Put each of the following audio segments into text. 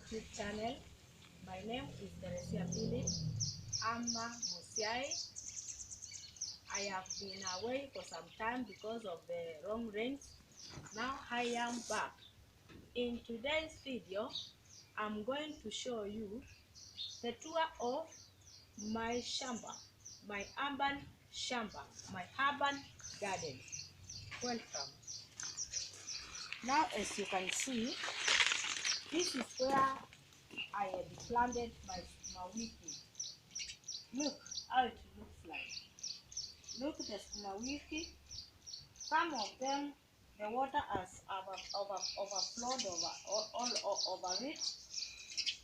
YouTube channel. My name is Teresia Philip Ama Musiai. I have been away for some time because of the wrong rains. Now I am back. In today's video, I'm going to show you the tour of my shamba, my urban shamba, my urban garden. Welcome. Now, as you can see, this is where I had planted my sukuma wiki. Look how it looks like. Look at the sukuma wiki. Some of them, the water has overflowed all over it.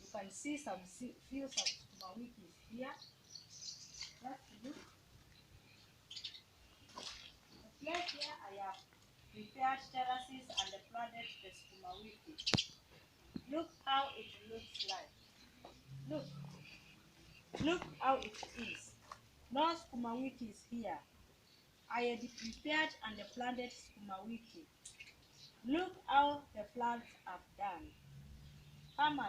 You can see some fields of sukuma wiki here. Let's look. The place here I have prepared terraces and planted the sukuma wiki. Look how it looks like. Look how it is. No sukuma wiki is here. I had prepared and planted sukuma wiki. Look how the flowers have done. Come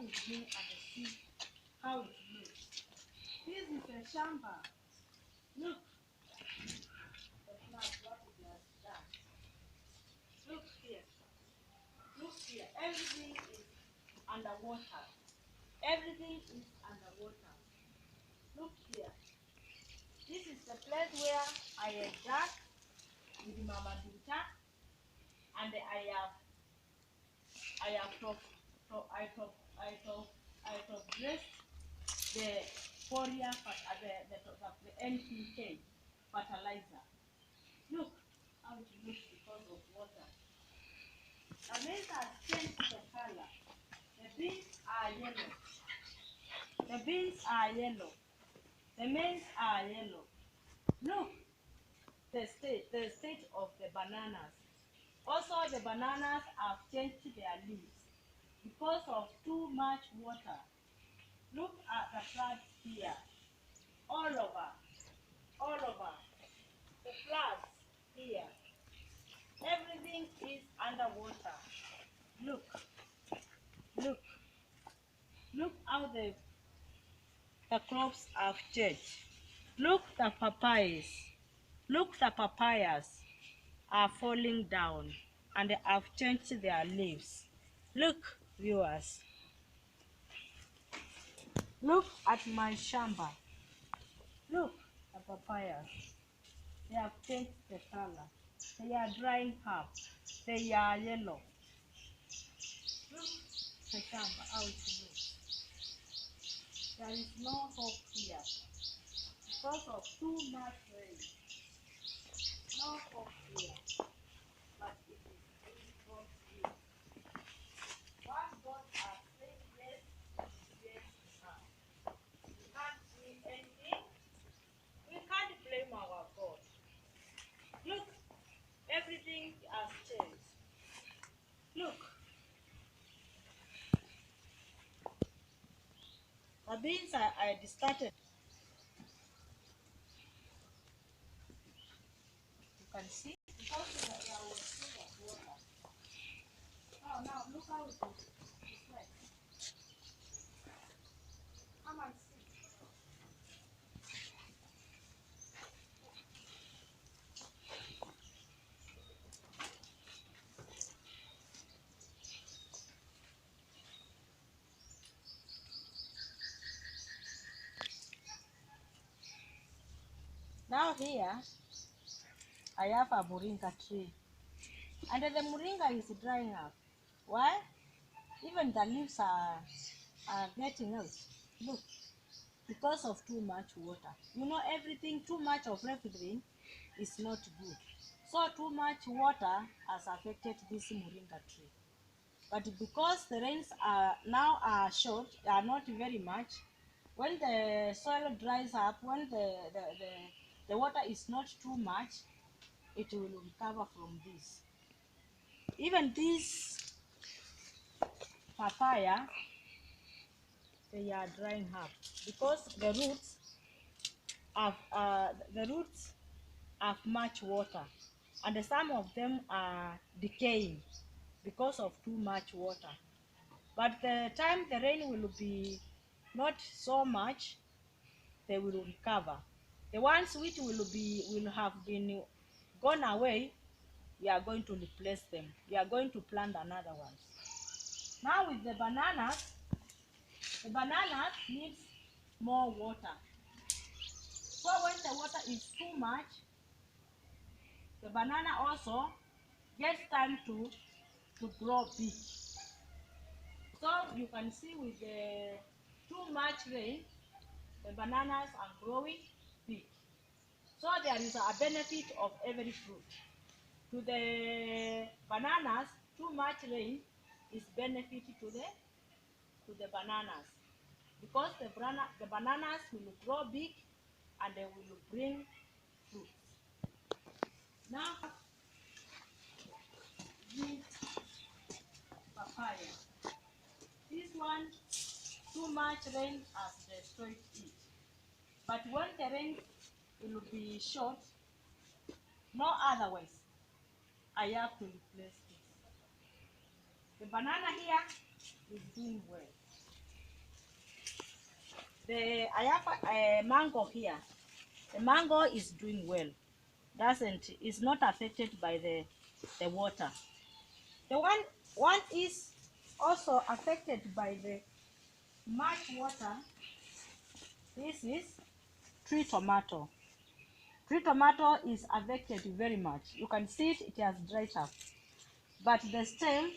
with me and see how it looks. This is a shamba. Look the flowers, what it has done. Look here. Look here. Everything is underwater. Everything is underwater. Look here. This is the place where I had dug with Mama Duta, and I have dressed the foliar the NPK fertilizer. Look how it looks because of water. The maize has changed the color. The beans are yellow. The beans are yellow. The maize are yellow. Look the state of the bananas. Also, the bananas have changed their leaves because of too much water. Look at the floods here. All over. The floods here. Everything is underwater. Look how the crops have changed. Look the papayas. Look the papayas are falling down and they have changed their leaves. Look, viewers. Look at my shamba. Look the papayas. They have changed the color. They are drying up. They are yellow. Look the shamba, how it looks. There is no hope here because of too much rain. No hope here, but it is in God's will. What God has said yes, yes, now. We can't do anything. We can't blame our God. Look, everything has changed. Look, the beans I started. You can see because there was full of water. Now look how it is. It's like, come and see. Now here, I have a moringa tree. And the moringa is drying up. Why? Even the leaves are getting out. Look, because of too much water. You know, everything, too much of everything is not good. So too much water has affected this moringa tree. But because the rains are now short, are not very much, when the soil dries up, when the water is not too much, it will recover from this. Even this papaya, they are drying up because the roots have much water, and some of them are decaying because of too much water. But the time the rain will be not so much, they will recover. The ones which will have been gone away, we are going to replace them. We are going to plant another one. Now with the bananas needs more water. So when the water is too much, the banana also gets time to grow big. So you can see with the too much rain, the bananas are growing big. So there is a benefit of every fruit. To the bananas, too much rain is benefit to the bananas, because the bananas will grow big and they will bring fruit. Now this papaya. This one, too much rain has destroyed it. But when the rain will be short, no otherwise, I have to replace this. The banana here is doing well. I have a mango here. The mango is doing well. Is not affected by the water. The one is also affected by the much water. This is tree tomato. Tree tomato is affected very much. You can see it has dried up, but the stem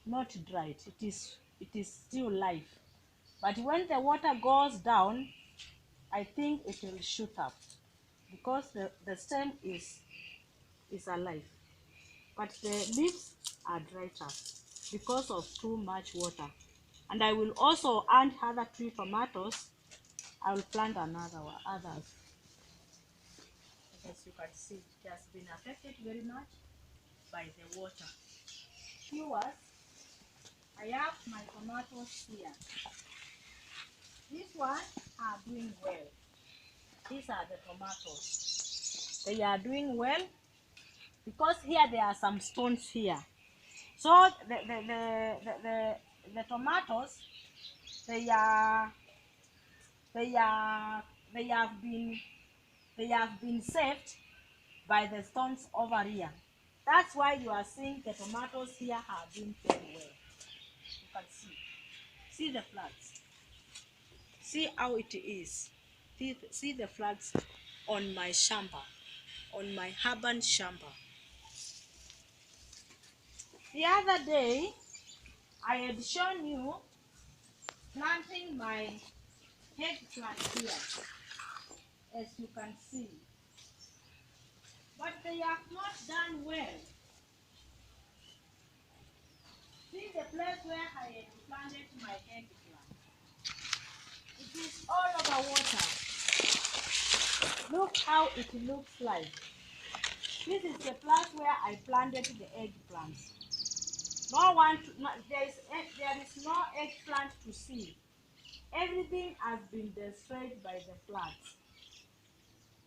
not dried. It is still live. But when the water goes down, I think it will shoot up, because the stem is alive, but the leaves are dried up because of too much water. And I will also add other tree tomatoes. I will plant others. As you can see, it has been affected very much by the water. Viewers, I have my tomatoes here. These ones are doing well. These are the tomatoes. They are doing well because here there are some stones here. So the tomatoes, they have been saved by the stones over here. That's why you are seeing the tomatoes here have been very well. You can see the flags. See how it is. See the flags on my shamba, on my urban shamba. The other day, I had shown you planting my eggplant here, as you can see. But they have not done well. See the place where I had planted my eggplant. It is all over water. Look how it looks like. This is the place where I planted the eggplants. There is no eggplant to see. Everything has been destroyed by the floods,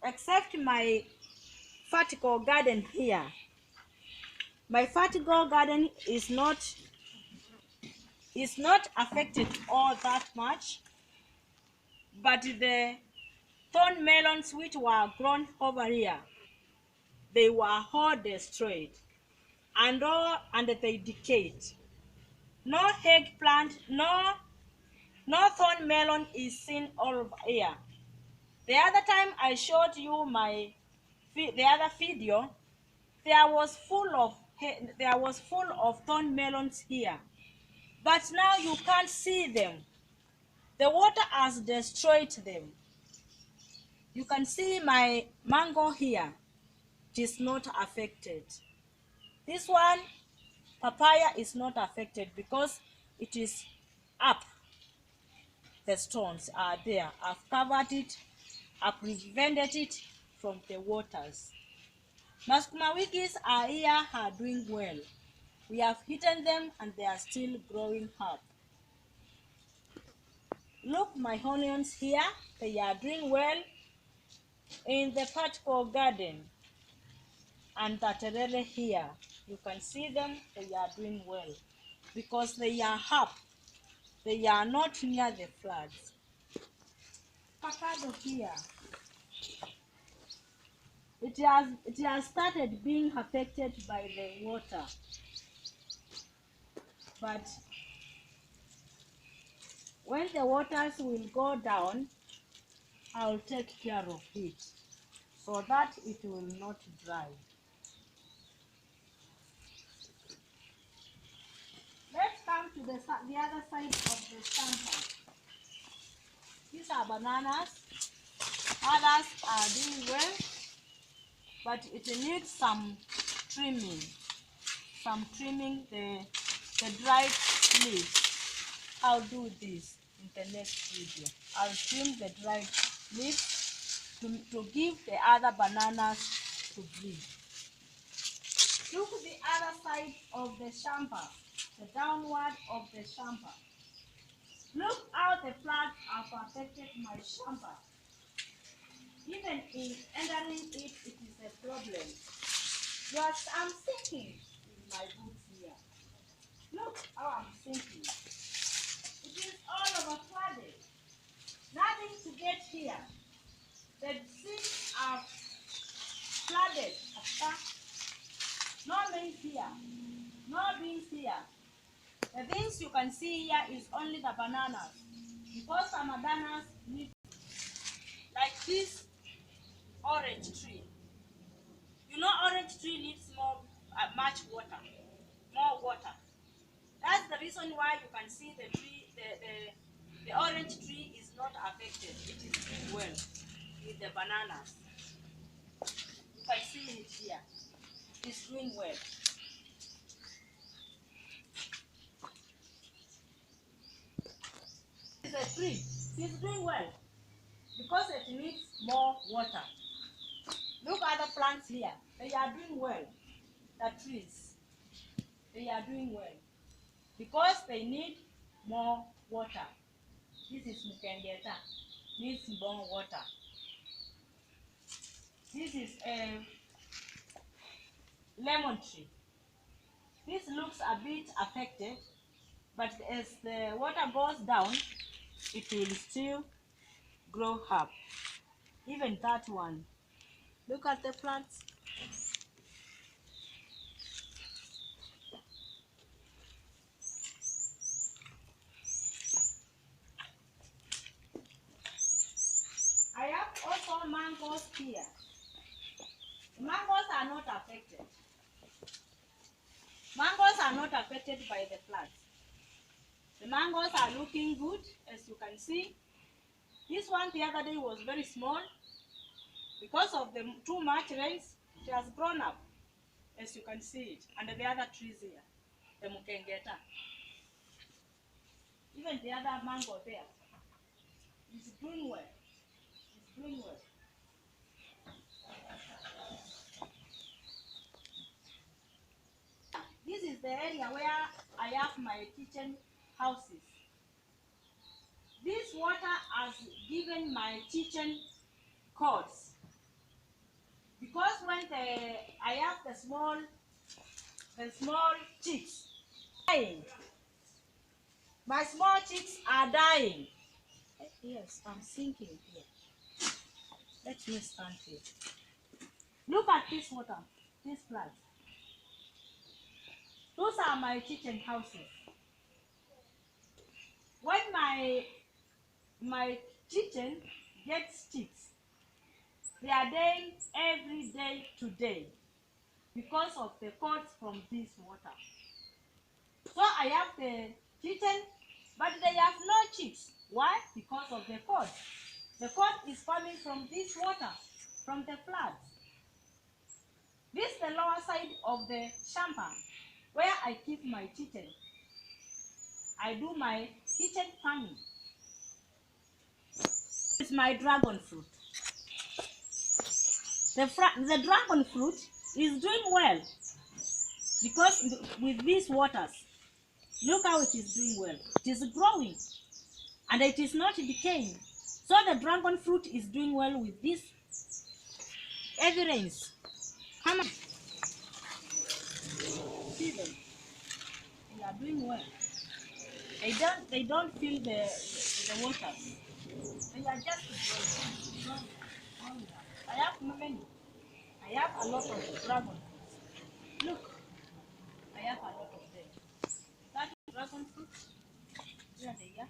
except my vertical garden here. My vertical garden is not affected all that much, but the thorn melons which were grown over here, they were all destroyed, and they decayed. No eggplant, no thorn melon is seen all over here. The other time I showed you the other video, there was full of thorn melons here, but now you can't see them. The water has destroyed them. You can see my mango here. It is not affected. This one, papaya, is not affected because it is up. The stones are there. I've covered it. I've prevented it from the waters. My sukuma wikis are here, are doing well. We have hidden them and they are still growing up. Look, my onions here, they are doing well in the vertical garden. And that really here, you can see them, they are doing well. because they are up. They are not near the floods. Avocado here, it has started being affected by the water, but when the waters will go down, I'll take care of it so that it will not dry. Let's come to the other side of the sample. These are bananas. Others are doing well, but it needs some trimming. The dried leaves. I'll do this in the next video. I'll trim the dried leaves to give the other bananas to breathe. Look at the other side of the chamber, the downward of the chamber. Look how the floods have affected my chamber. Even in entering it, it is a problem. Yes, I'm sinking in my boots here. Look how I'm sinking. It is all over flooded. Nothing to get here. The seeds are flooded. No maize here. No beans here. The things you can see here is only the bananas. Because some bananas need, like this orange tree. You know orange tree needs much water. More water. That's the reason why you can see the tree, the orange tree is not affected. It is doing well with the bananas. You can see it here. It is doing well. This is a tree. It is doing well because it needs more water. Look at the plants here. They are doing well. The trees. They are doing well because they need more water. This is Mukengeta. Needs more water. This is a lemon tree. This looks a bit affected, but as the water goes down, it will still grow up. Even that one. Look at the plants. I have also mangoes here. The mangoes are not affected. Mangoes are not affected by the floods. The mangoes are looking good, as you can see. This one the other day was very small. Because of the too much rains, it has grown up, as you can see it. And the other trees here, the Mukengeta. Even the other mango there is doing well. It's doing well. This is the area where I have my kitchen houses. This water has given my kitchen cords. Because when I have the small chicks dying. My small chicks are dying. Yes, I'm sinking here. Let me stand here. Look at this water, this plant. Those are my chicken houses. When my chicken gets chicks, they are dying every day today because of the cords from this water. So I have the chicken, but they have no chicks. Why? Because of the cord. The cord is coming from this water, from the floods. This is the lower side of the chamber where I keep my chicken. I do my kitchen farming. It's my dragon fruit. The dragon fruit is doing well because with these waters, look how it is doing well. It is growing and it is not decaying. So the dragon fruit is doing well with this heavy rains. Come on. See them. They are doing well. They don't feel the water. They are just growing. I have many. I have a lot of dragon fruits. Look, I have a lot of them. That dragon fruit, here they are.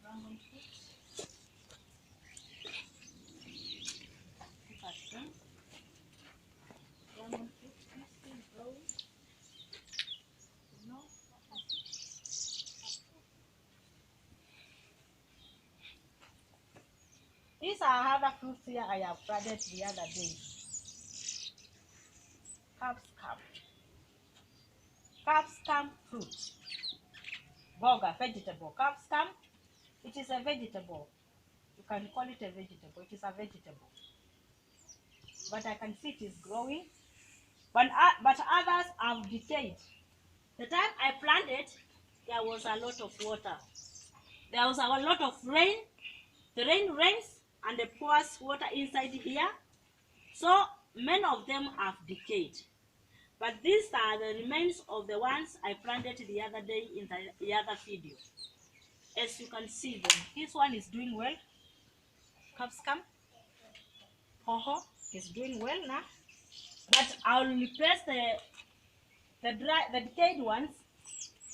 Dragon fruit. Look at them. Dragon fruit is still growing. You know. These are other fruits here I have planted the other day. Capsicum. Capsicum fruit. Boga, vegetable. Capsicum, it is a vegetable. You can call it a vegetable. It is a vegetable. But I can see it is growing. But others have decayed. The time I planted, there was a lot of water. There was a lot of rain. The rain rains and it pours water inside here. So many of them have decayed. But these are the remains of the ones I planted the other day in the other video. As you can see them, this one is doing well. Capsicum, is doing well now. But I'll replace the decayed ones.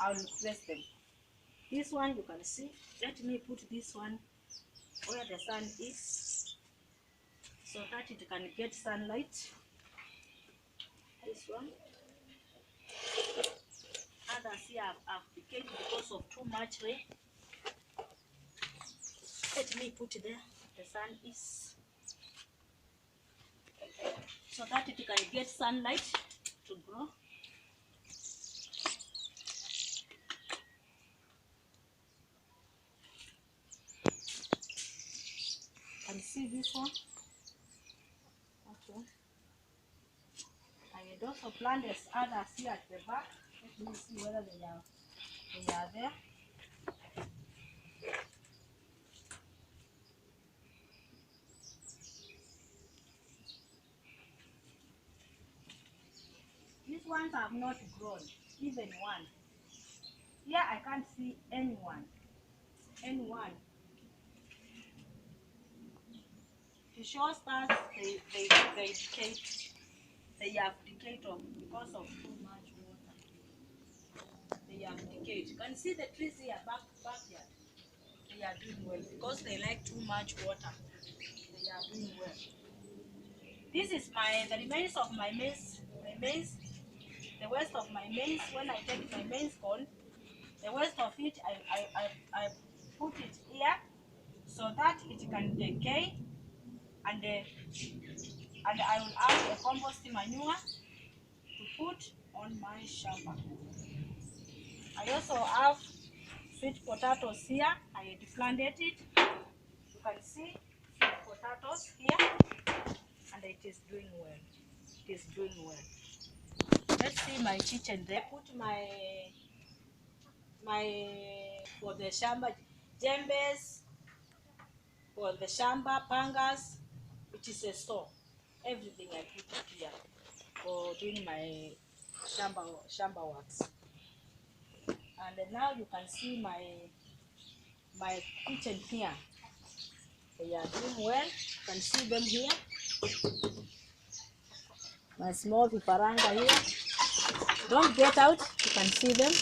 I'll replace them. This one you can see. Let me put this one where the sun is, so that it can get sunlight. This one. Others here have decayed because of too much rain. Let me put there the sun is, so that it can get sunlight to grow. Can see this one. Okay. I had also planted others here at the back. Let me see whether they are there. These ones have not grown, even one. Here I can't see anyone. Anyone. It shows that they decayed. They have decayed because of too much water. They have decayed. You can see the trees here backyard. They are doing well because they like too much water. They are doing well. This is the remains of my maize. The waste of my maize. When I take my maize corn, the waste of it, I put it here so that it can decay, and I will add a compost manure to put on my shamba. I also have sweet potatoes here. I had planted it. You can see sweet potatoes here, and it is doing well. It is doing well. Let's see my kitchen there. I put my for the shamba jembes, for the shamba pangas, which is a store. Everything I put it here for doing my shamba works. And now you can see my kitchen here. They are doing well. You can see them here. My small vifaranga here. Don't get out. You can see them.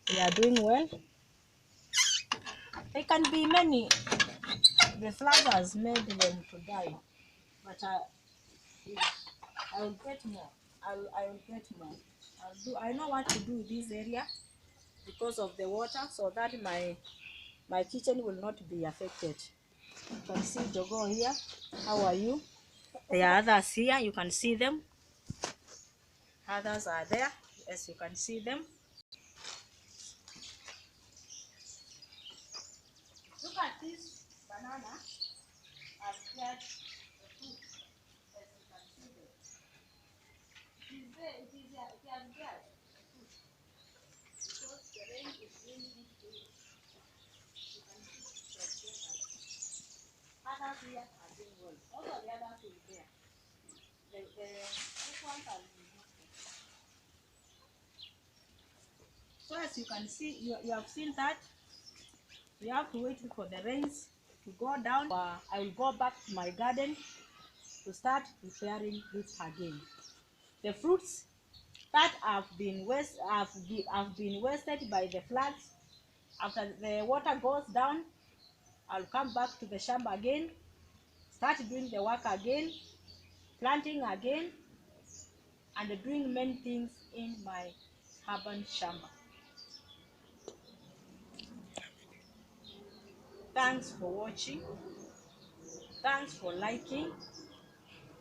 They are doing well. They can be many. The flowers made them to die, but I will get more. I will get more. I know what to do with this area because of the water, so that my kitchen will not be affected. You can see Jogo here. How are you? There are others here. You can see them. Others are there. As you can see them. Look at this banana. I've cleared the fruit. As you can see them. It is there. It has cleared the fruit. Because the rain is doing it to it. You can see it has cleared. Others here are doing well. Also the others will there. This one can be useful. So as you can see, you have seen that we have to wait for the rains to go down. I will go back to my garden to start preparing this again. The fruits that have been wasted by the floods, after the water goes down, I'll come back to the shamba again, start doing the work again, planting again, and doing many things in my urban shamba. Thanks for watching. Thanks for liking.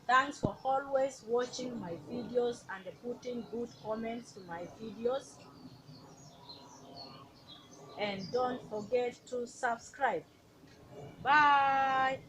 Thanks for always watching my videos and putting good comments to my videos. And don't forget to subscribe. Bye.